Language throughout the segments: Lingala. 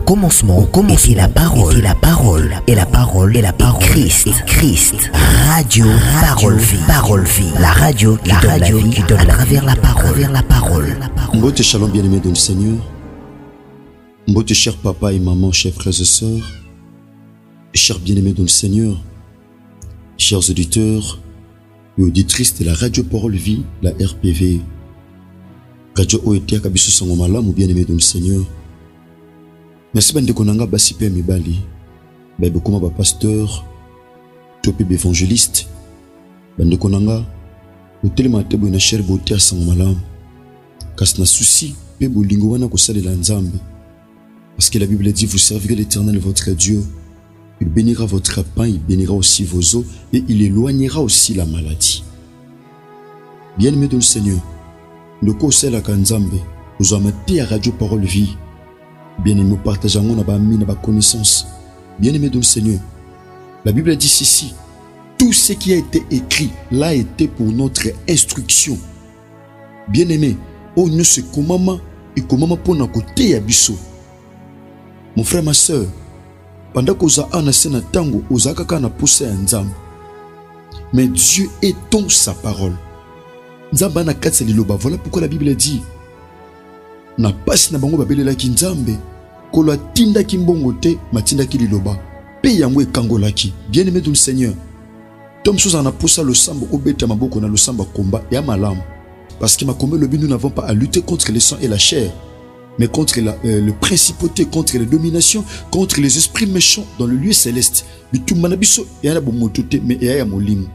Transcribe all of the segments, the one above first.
était la parole, et la parole, Christ. Radio, parole vie, la radio qui donne à travers la parole. Mbote shalom bien-aimés dans le Seigneur. Mbote chers papa et maman, chers frères et sœurs, chers bien-aimés dans le Seigneur, chers auditeurs et auditrices de la radio Parole Vie, la RPV, radio OET Kabiso Sangomala, ou bien-aimés dans le Seigneur. Merci bande konanga basipe mibali, baibe kuma ba pasteur, topi évangéliste, bande konanga, hotel matebo na cher botia Sangomala, kas na souci pe bolingo wana ko salela nzambe. Parce que la Bible dit, vous servirez l'Éternel votre Dieu, il bénira votre pain, il bénira aussi vos os et il éloignera aussi la maladie. Bien-aimé dans le Seigneur, le conseil la kanzambe, vous amatez à Radio Parole Vie. Bien-aimé, partageons na ba ami na ba connaissance. Bien-aimé dans le Seigneur, la Bible dit ceci, tout ce qui a été écrit l'a été pour notre instruction. Bien-aimé, oh nous se komama et komama pour na côté ya biso. Mon frère, ma soeur, pendant que vous avez un tango, vous avez un poussé en Nzambe. Mais Dieu est ton sa parole. Nzamba na katse liloba. Voilà pourquoi la Bible dit na pasi na bango babele la ki Nzambe kolo tinda ki mbongo te matinda ki liloba pe yango ekangola ki. Bien-aimé dans le Seigneur, tom sous en a poussé le sambo obeta maboko na le samba combat et à malam. Parce que ma combat le but nous n'avons pas à lutter contre le sang et la chair, mais contre le principauté, contre les dominations, contre les esprits méchants dans le lieu céleste. Mais tout manabiso et un bon motote mais et un molim.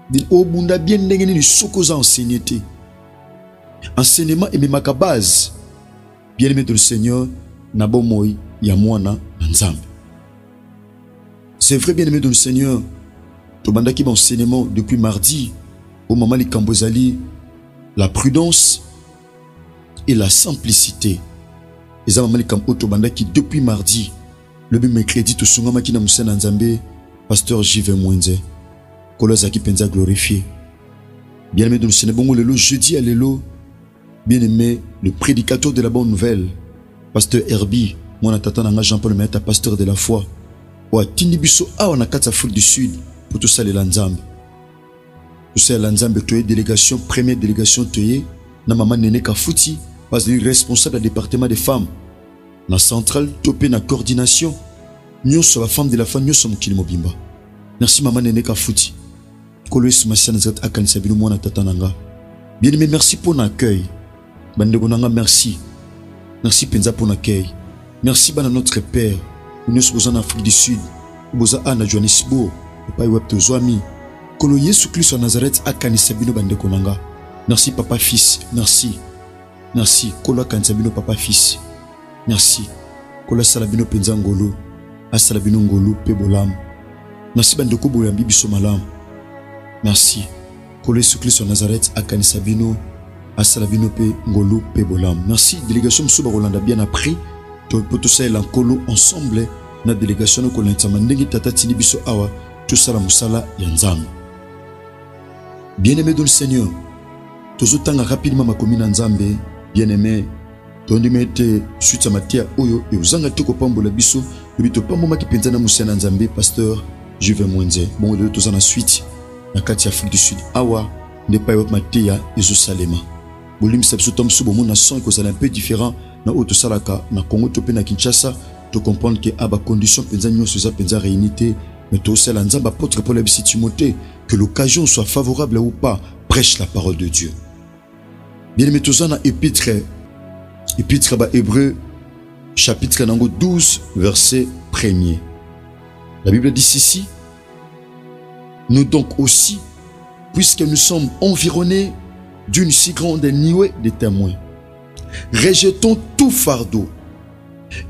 Dit au bunda bien n'engagé ni sokoza enseignété. Enseignement et même base. Bien aimé de le Seigneur, nabo moi ya mwana nzambe. C'est vrai bien aimé de le Seigneur. To banda ki ba enseignement depuis mardi au moment li kambozali, la prudence et la simplicité. Les amamali kam otobanda qui depuis mardi le bi mercredi to sungama ki na musena nzambe pasteur Jive Mwenze koloza ki penza glorifié. Bien aimé de le bongo lelo jeudi à lelo, bien aimé le prédicateur de la bonne nouvelle pasteur Herbie mwana tata nanga Jean-Paul Meta pasteur de la foi wa tindi biso a on a katsa Afrique du Sud pour tout ça les nzambe. Tout ça la nzambe toye délégation première délégation toye na maman Nene Kafuti parce que responsable du département des femmes. La centrale topé na coordination. Nous sommes la femme de la femme, nous sommes Kilimo Bimba. Merci maman Nene Kafuti. Kolois Masiana Zat Akanisa Bino Mwana Tatananga. Bien aimé, merci pour l'accueil. Bande Gonanga, merci. Merci Penza pour l'accueil. Merci bana notre père. Nous sommes en Afrique du Sud. Nous sommes en Johannesburg. Papa Web Tozoami. Kolo Yesu Christ en Nazareth Akanisa Bino Bande Gonanga. Merci papa fils. Merci. Merci. Kola Kansabino papa fils. Merci. Kola Salabino Penzangolo. Asalabino Ngolo Pebolam. Merci Bandoko Boyambi Bisomalam. Merci. Kola Souklis en Nazareth Akanisabino. Asalabino Pe Ngolo Pebolam. Merci. Délégation Msuba Rolanda bien appris. Tout ça est l'encolo ensemble. Na délégation de Kolantamandegi Tata Tini Biso Awa. Tout ça la Moussala Yanzam. Bien-aimé dans le Seigneur. Tout temps rapidement ma commune Nzambe. Bien-aimé, ton dimete suite à Matia Oyo et aux angatoko pambola biso, le bito pamboma ki penzana musena Nzambe, pasteur Juve Mwenze. Bon, de tous en la suite, na kati Afrique du Sud, Awa, ne pas yot Matia et Zosalema. Bolim sabso tom subo mon son que c'est un peu différent, na Oto Salaka, na Congo topé na Kinshasa, to comprendre que aba condition penza nyo seza penza réunité, mais to sel Nzamba apôtre Paul Abisi Timothée, que l'occasion soit favorable ou pas, prêche la parole de Dieu. Bien aimé, tout ça dans épître à Hébreu, chapitre 12, verset 1er. La Bible dit ceci. Nous donc aussi, puisque nous sommes environnés d'une si grande nuée de témoins, rejetons tout fardeau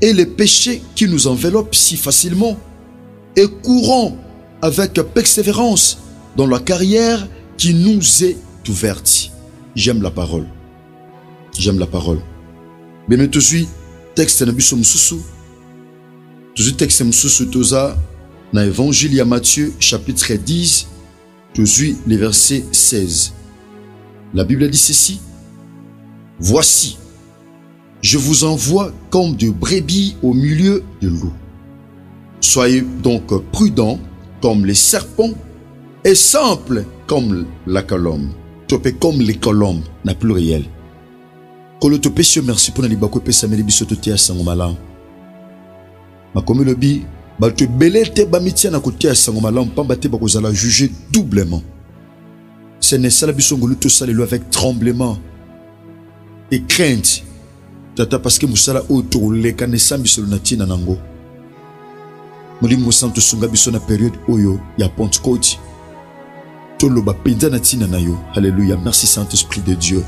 et les péchés qui nous enveloppent si facilement et courons avec persévérance dans la carrière qui nous est ouverte. J'aime la parole. J'aime la parole. Bien, tout de suite, texte na biso mususu. Tout de suite, texte mususu toza na évangile ya Matthieu, chapitre 10, tout de suite, les versets 16. La Bible dit ceci. Voici, Je vous envoie comme de brebis au milieu de loups. Soyez donc prudents comme les serpents et simples comme la colombe. Topé comme les colombes, na pluriel. Kolo topé sio merci pour na libako pesa meli biso totia sango malam. Makomi lobi ba te belete ba mitia na kotia sango malam pamba te ba kozala juger doublement. Ce n'est ça la biso ngolu to salelo avec tremblement et crainte. Tata parce que musala oto le kanesa biso na tina nango. Molimo santo sunga biso na période oyo ya Pentecôte. Toloba penza na tina na yo. Alléluia. Merci Saint-Esprit de Dieu.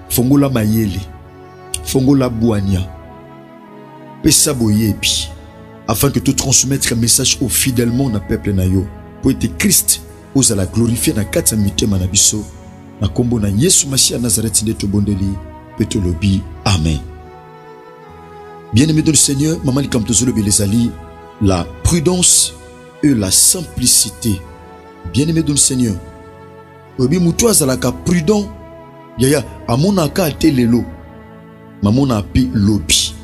Fongola mayele. Fongola bouania. Pesa boyepi. Afin que tu transmettes un message au fidèlement na peuple na yo. Pour être Christ, osa la glorifier na kata mitema na biso. Na kombo na Yesu Masia Nazareth nde to bondeli. Petolobi. Amen. Bien-aimé dans le Seigneur, maman li kamtozolo belezali, la prudence et la simplicité. Bien-aimé dans le Seigneur. Obi mutu azalaka prudent. Yaya amona ka telelo. Mamona api lobi.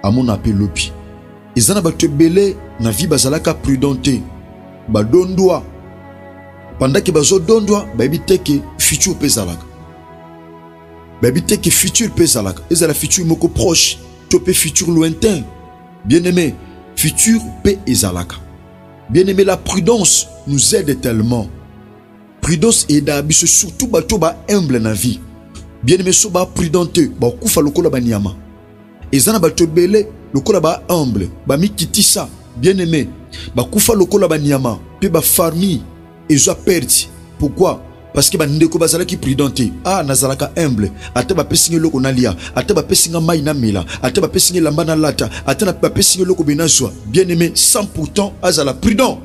Amona api lobi. Ezana ba tebele na vie bazalaka prudente. Ba dondwa. Pendant que bazo dondwa, ba ebiteke futur pezalaka. Ba ebiteke futur pezalaka. Ezala futur moko proche, topé futur lointain. Bien-aimé, futur pe ezalaka. Bien-aimé, la prudence nous aide tellement. Prudence aide à biso surtout bato ba humble na vie. Bien-aimé, so ba prudente, ba kufa lokola ba niama. Ezana bato belé lokola ba humble, ba mikitisa. Bien-aimé, ba kufa lokola ba niama, pe ba farmi ezo perti. Pourquoi? Parce que ba ndeko bazala ki prudente. Ah, nazalaka humble. Ate ba pesinge loko na lia, ate ba pesinga mai na mela, ate ba pesinge lamba na lata, ate ba pesinge loko benazwa. Bien-aimé, 100% azala prudent.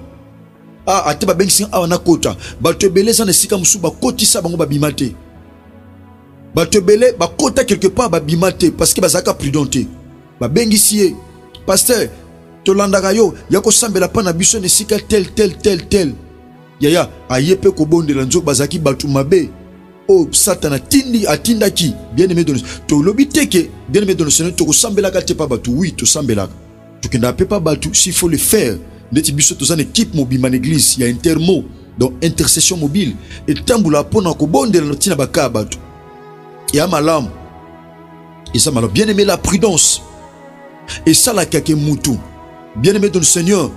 Ah, ate ba bengi awana kota. Ba te beleza na sika musu ba kotisa bango ba bimate. Ba te belé ba kota quelque part ba bimate parce que bazaka prudente. Ba bengi sié. Pasteur, to landaka yo, yako sambela pa na biso na sika tel. Yaya, ayepe ko bonde la nzo bazaki batu mabe. Oh, Satan atindi atindaki. Bien-aimé dans to lobi teke, bien-aimé dans le Seigneur, to ko sambela ka te pa batu. Oui, to sambela. To kenda pe pa batu, s'il faut le faire. Neti biso to zan équipe mobile man église, il y a intermo, donc intercession mobile et tambula pona ko bonde la tina baka batu. Et à malam. Et ça malam, bien-aimé la prudence. Et ça la kake mutu. Bien-aimé dans le Seigneur.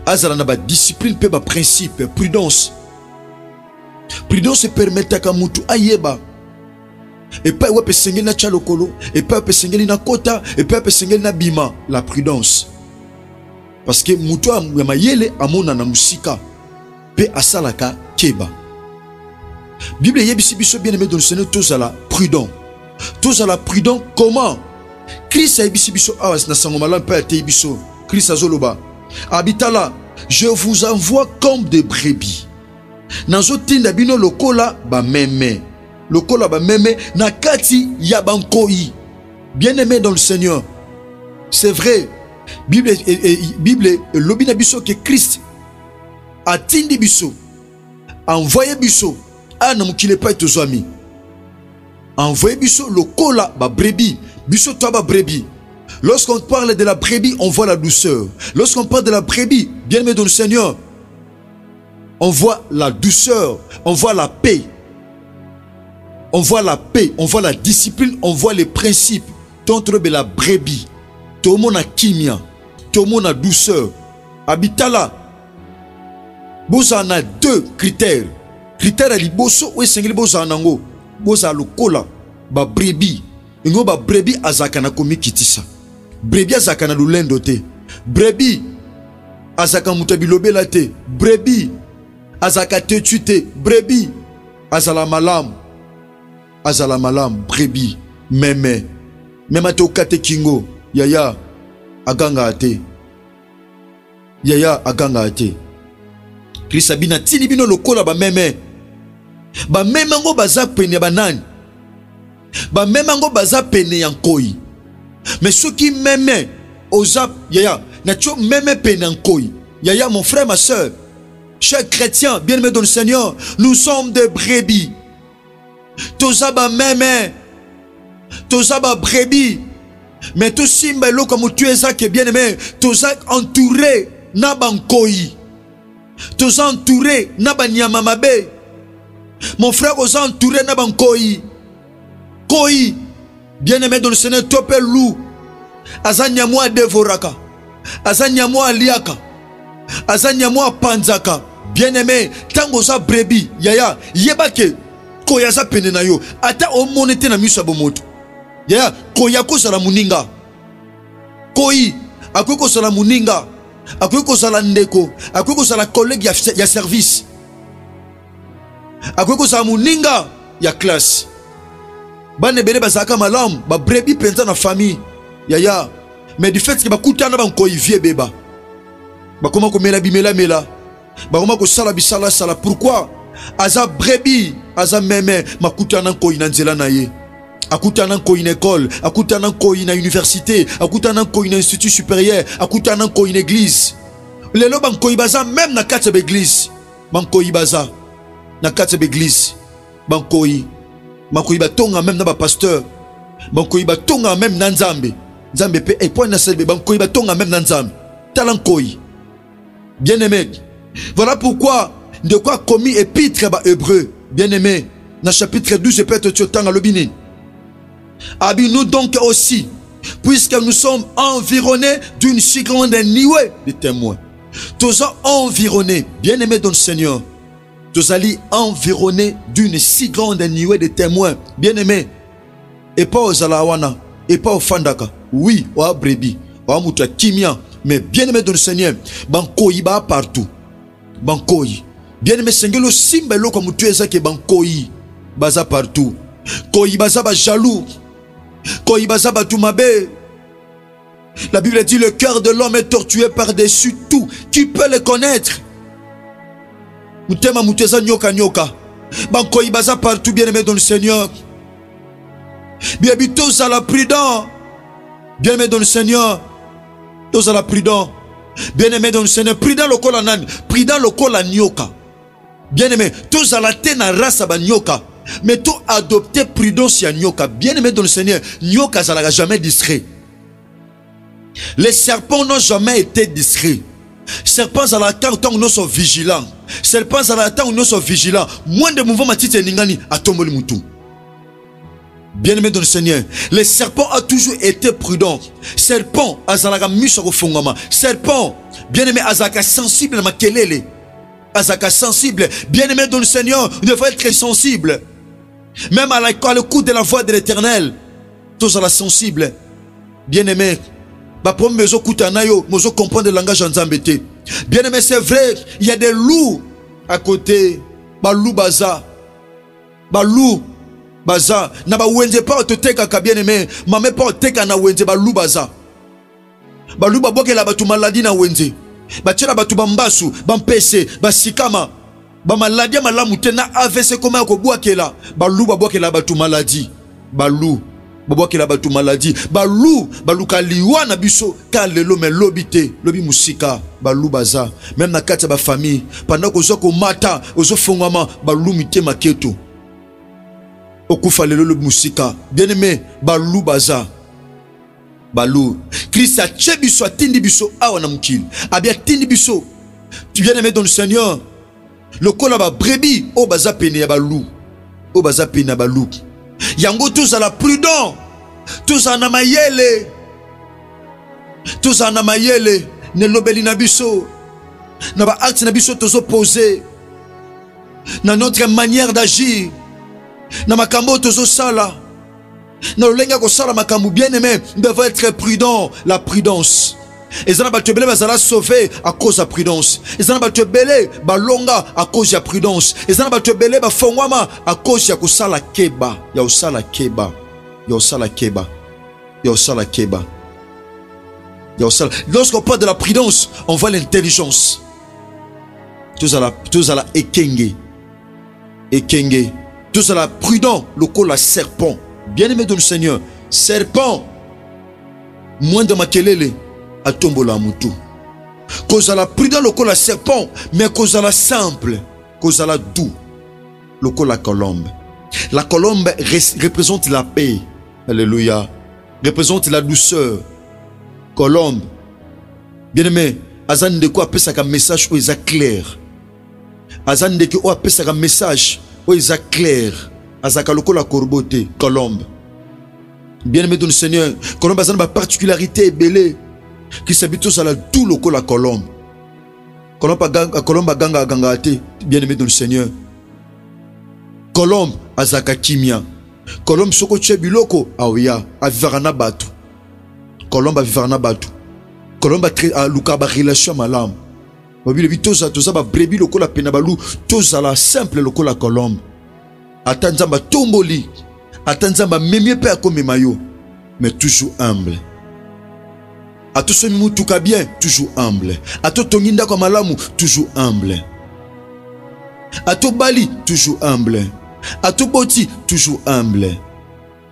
Azala na ba discipline pe ba principe, prudence. Prudence permet à mutu ayeba. Et pas ouais pesengeli na chalokolo, et pas pesengeli na kota, et pas pesengeli na bima, la prudence. Parce que mutu ya mayele amona na musika pe asalaka keba. Bible yebisi biso bien-aimé dans le Seigneur, tous à la prudent. Tous à la prudent comment? Christ a yebisi biso awas na sango malam pe ate biso. Christ azoloba. Habitala, je vous envoie comme des brebis. Nazo tinda bino lokola ba meme. Lokola ba meme na kati ya bankoi. Bien-aimé dans le Seigneur. C'est vrai. Bible lobina biso que Christ a tindi biso. Envoyé biso. Ah non qu'il est pas tous amis. Envoyé biso lokola ba brebis. Biso toi ba brebis. Lorsqu'on parle de la brebis, on voit la douceur. Lorsqu'on parle de la brebis, bien-aimé dans le Seigneur, on voit la douceur, on voit la paix. On voit la paix, on voit la discipline, on voit les principes. Contre la brebis, tout le monde a kimia, tout le monde a douceur. Habitala, vous en avez deux critères. Critères à liboso ou sengeli boza nango. Boza lokola, ba brebis. Ingo ba brebis azakana komi kitisa. Brebis azakana lulendo te. Brebis azaka mutabilobe la te. Brebis azaka te tuite. Brebis azala malam. Azala malam. Brebis meme. Mema te okate kingo. Yaya aganga ate. Yaya aganga ate. Christ abina tini bino lokola ba meme. Ba meme ngo bazak pene banani. Ba meme ngo baza pene yankoi. Mais ceux qui m'aiment, osap, yaya, nacho même pene yankoi. Yaya, mon frère, ma soeur, chers chrétiens, bien-aimés dans le Seigneur, nous sommes des brebis. Toza ba meme, toza ba brebis. Mais tout simba lo comme tu es ça qui est bien aimé, toza entouré na bankoi. Toza entouré na banyama mabe. Mon frère oza entouré na bankoi. Koi. Bien aimé dans le Seigneur, tope loup. Azanya moi devoraka. Azanya moi liaka. Azanya moi panzaka. Bien aimé, tango za brebis, yaya, yebake, koya za pene na yo. Ata o monete na miso bomoto. Yaya, koya ko sala muninga. Koi, akoko sala muninga. Akoko sala ndeko. Akoko sala collègue ya service. Akoko sala muninga ya classe. Bane bene bazaka malam, ba brebis penza na famille. Yaya, mais du fait que ba kutana ba koi vie beba. Ba koma ko mela bimela mela. Bakoma ko sala bisala sala. Pourquoi? Aza brebis, aza meme, makutana ko inanzela na ye. Akutana ko une école, akutana ko une université, akutana ko une institut supérieur, akutana ko une église. Lelo ban ko ibaza même na kati église. Ban ko ibaza na kati église. Ban ko iba tonga même na ba pasteur. Ban ko iba tonga même na nzambe. Nzambe pe et point na selbe ban ko iba tonga même na nzambe. Talan ko bien aimé. Voilà pourquoi de quoi commis épître à Hébreu, bien aimé, dans chapitre 12, peut-être tu as le bini. Habillons-nous donc aussi, puisque nous sommes environnés d'une si grande nuée de témoins. Tous environnés, bien aimé dans le Seigneur, tous allés environnés d'une si grande nuée de témoins, bien aimé, et pas aux alawana, et pas aux fandaka, oui, aux brebis, aux mouta kimia, mais bien aimé dans le Seigneur, bankoïba partout. Bankoi. Bien aimé Seigneur, le simbelo comme tu es ça qui est bankoi. Baza partout. Koi baza ba jaloux. Koi baza ba tumabe. La Bible dit le cœur de l'homme est tortué par-dessus tout. Qui peut le connaître? Mutema muteza nyoka nyoka. Bankoi baza partout, bien aimé dans le Seigneur. Bien aimé tous à la prudent. Bien aimé dans le Seigneur. Tous à la prudent. Bien aimé dans le Seigneur, prudent le col anan, prudent le col à nyoka. Bien aimé, tous à la tena race à nyoka, mais tout adopter prudence à nyoka. Bien aimé dans le Seigneur, nyoka ça n'a jamais distrait. Les serpents n'ont jamais été discrets. Serpents à la temps où nous sommes vigilants. Serpents à la temps où nous sommes vigilants. Moins de mouvements matite ningani à tomber le moutou. Bien aimé dans le Seigneur, les serpents ont toujours été prudents. Serpent, azalaka miso ko fongama. Serpent, bien aimé, azaka sensible ma kelele. Azaka sensible. Bien aimé dans le Seigneur, il devrait être sensible. Même à l'écoute de la voix de l'Éternel, tous à la sensible. Bien aimé, bah pour me kutanayo, mozo comprendre le langage en zambete. Bien aimé, c'est vrai, il y a des loups à côté. Bah loup baza, bah loup. Baza, na ba wenze pa oteka ka bien aimé, mame pa oteka na wenze ba lu baza. Ba lu ba boke la batu maladi na wenze. Ba tshela batu bambasu, bampese, ba sikama. Ba maladi malamu te na AVC koma ko bwakela. Ba lu ba boke la batu maladi. Ba lu ba boke la batu maladi. Ba lu kaliwa na biso ka lelo me lobite, lobi musika, ba lu baza. Même na kati ba famille, pendant ko zo ko mata, ozo fongama, ba lu mite maketo. Okufa lelo le musika. Bien aimé, balou baza. Balou. Christ a tché biso, tindi biso, awa na mukil. Abia tindi biso. Tu bien aimé dans le Seigneur. Le kola ba brebis, o baza pene ya balou. O baza pene ya balou. Yango tous à la prudent. Tous à namayele. Tous à namayele. Ne lobeli na biso. Na ba acte na biso tozo poser. Na notre manière d'agir. Na makambo tozo sala. Na lenga ko sala makambo bien aimé, nous devons être prudents, la prudence. Et ça n'a pas te belé bazala sauvé à cause de la prudence. Et ça n'a pas te belé balonga à cause de la prudence. Et ça n'a pas te belé ba fongwama à cause de sala keba. Ya osala keba. Ya osala keba. Ya osala keba. Ya osala. Lorsqu'on parle de la prudence, on voit l'intelligence. Tous à la ekenge. Ekenge. Tous à la prudent, le col la serpent. Bien aimé de le Seigneur, serpent, moins de makelele, à tombo la moutou. Cause à la prudent, le col la serpent, mais cause à la simple, cause à la doux, le col la colombe. La colombe représente la paix. Alléluia. Représente la douceur. Colombe. Bien-aimé, Azan de quoi appeler ça comme message où il est clair. Azan de quoi appeler ça comme message où il est clair. Azaka loko la corbote, Colombe. Bien-aimé dans le Seigneur, Colombe a une particularité belée qui s'habite tous à la tout loko la Colombe. Colombe a ganga ate, bien-aimé dans le Seigneur. Colombe azaka kimia. Colombe soko chebiloko awia avivarana batu. Colombe avivarana batu. Colombe a luka ba relation malam. Babi lebi toza ba brebi loko la penabalu toza la simple loko la Colombe. Atanzamba tomboli. Atanzamba memie pe akomemayo, mais toujours humble. Ato semi tuka bien, toujours humble. Ato tonginda kwa malamu, toujours humble. Ato bali, toujours humble. Ato boti, toujours humble.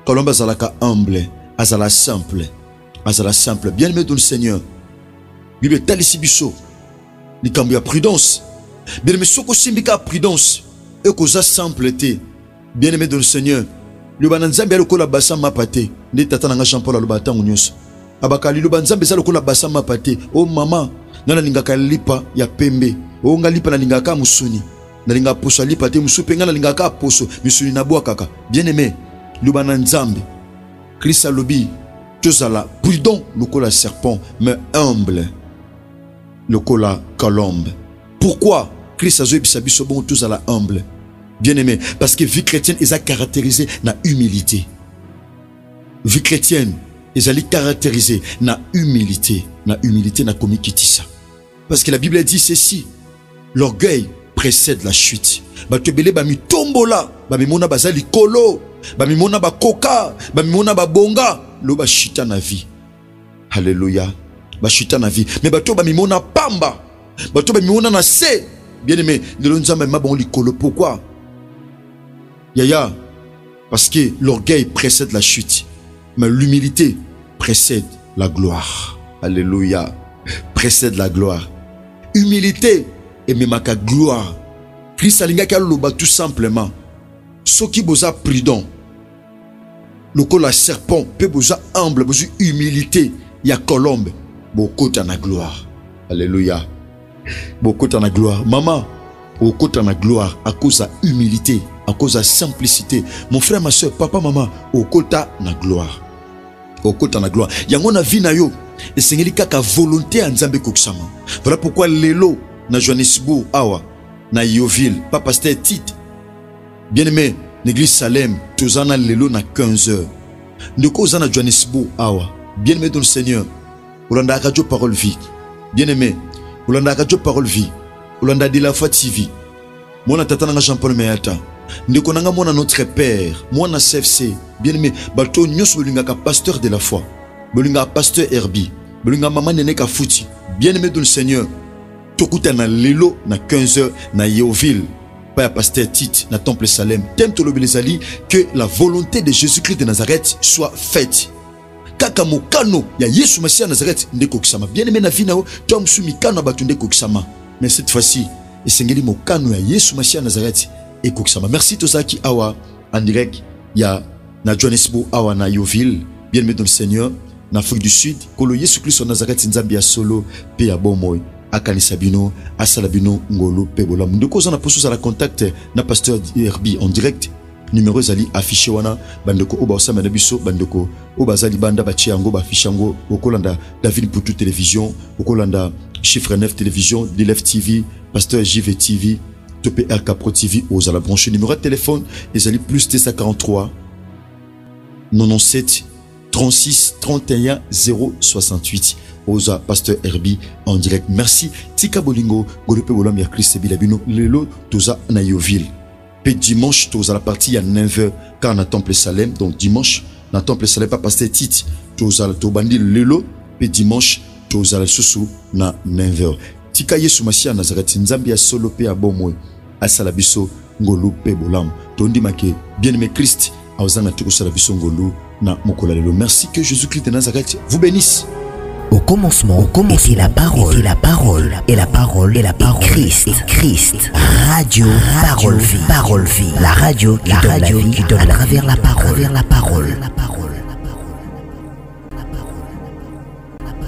Colombe azalaka humble, azala simple. Azala simple. Bien aimé dans le Seigneur. Bible talisi biso. Ni kambia prudence. Bien aimé soko simbika prudence. Et koza simpleté. Bien aimé dans le Seigneur. Le bananzambe ya lokola basa mapate. Nde tata nanga Jean Paul alobata ngonyos. Abakali le banzambe za lokola basa mapate. Oh mama, nana lingaka lipa ya pembe. Oh nga lipa na lingaka musuni. Na linga poso lipa te musu penga na lingaka poso musuni na boa kaka. Bien aimé, le bananzambe. Christ alobi, tozala prudent lokola serpent, mais humble lokola colombe. Pourquoi Christ azoe bisabiso bon tozala humble? Bien-aimé, parce que vie chrétienne est caractérisée na humilité. Vie chrétienne est caractérisée na humilité. Na humilité na komikitisa. Parce que la Bible dit ceci. L'orgueil précède la chute. Batebele ba mi tombola, ba mi mona bazali kolo, ba mi mona ba koka, ba mi mona ba bonga, lo ba chita na vie. Alléluia. Ba chita na vie. Mais bato ba mi mona pamba. Bato ba mi mona na se. Bien-aimé, de l'onzamba ma bon li kolo. Pourquoi? Yaya, parce que l'orgueil précède la chute, mais l'humilité précède la gloire. Alléluia. Précède la gloire. Humilité et même la gloire. Christ alinga kaloba tout simplement. Ce qui boza prudent. Le col la serpent peut boza humble, boza humilité. Il y a colombe. Beaucoup dans la gloire. Alléluia. Beaucoup dans la gloire. Maman, beaucoup dans la gloire à cause de humilité. À cause de la simplicité. Mon frère, ma soeur, papa, maman, au côté de la gloire. Au côté de la gloire. Yango na vie na yo. Et c'est une volonté en Nzambe koksama. Voilà pourquoi Lelo, na Johannesburg, awa, na Yoville, pas pasteur Tite. Bien aimé, l'église Salem, tozana Lelo na 15h. Ndeko zana Johannesburg, awa. Bien aimé dans le Seigneur. Olanda Radio Parole Vie. Bien aimé. Olanda Radio Parole Vie. Olanda de la Foi TV. Moi, na Jean-Paul Meata. Ndeko nanga mona notre père, moi na CFC, bien aimé, bato nyos bolinga ka pasteur de la foi, bolinga pasteur Herbie, bolinga maman nene ka fouti, bien aimé dans le Seigneur. Tokuta na lelo na 15h na Yoville, pas ya pasteur Tite na temple Salem. T'aimes to lobelezali que la volonté de Jésus-Christ de Nazareth soit faite. Kaka mokano ya Yesu Messia Nazareth ndeko kisama. Bien aimé na vinao, tom su mikano batu ndeko kisama. Mais cette fois-ci, esengeli mokano ya Yesu Messia Nazareth. Et Koksama. Merci tout ça qui awa en direct. Il y a na Johannesburg awa na Yoville. Bien aimé dans le Seigneur. Na Afrique du Sud. Kolo Yesu Christ en Nazareth Nzambia solo. Pe abomoy. Akanisabino. Asalabino. Ngolo. Pe bolam. De cause on a posé à la contact. Na pasteur Herbie en direct. Numéro zali affiché wana. Bandeko oba osama nabiso. Bandeko oba zali banda bachi ango ba affiché ango. Okolanda David Poutou télévision. Okolanda Chiffre 9 télévision. Dilef TV. Pasteur JV TV. TPR Capro TV aux à la branche numéro de téléphone et allez plus T43 97 36 31 068 aux à Pasteur Herbie en direct. Merci Tika Bolingo Golope Bolam Christ Bilabino Lelo Toza na Yoville. Pe dimanche Toza la partie à 9h quand on a temple Salem, donc dimanche na temple Salem pas Pasteur Tite Toza to bandi Lelo pe dimanche Toza la susu na 9h. Tika Yesu Messia Nazareth Nzambia solo pe abomoy asalabiso ngolu pe bolam tondi make bien aimé Christ auzana tuko salabiso ngolu na mokola lelo. Merci que Jésus-Christ de Nazareth vous bénisse. Au commencement était la parole, et la parole, et la parole, et la parole, Christ, Radio Parole Vie, la radio qui donne la vie à travers la parole.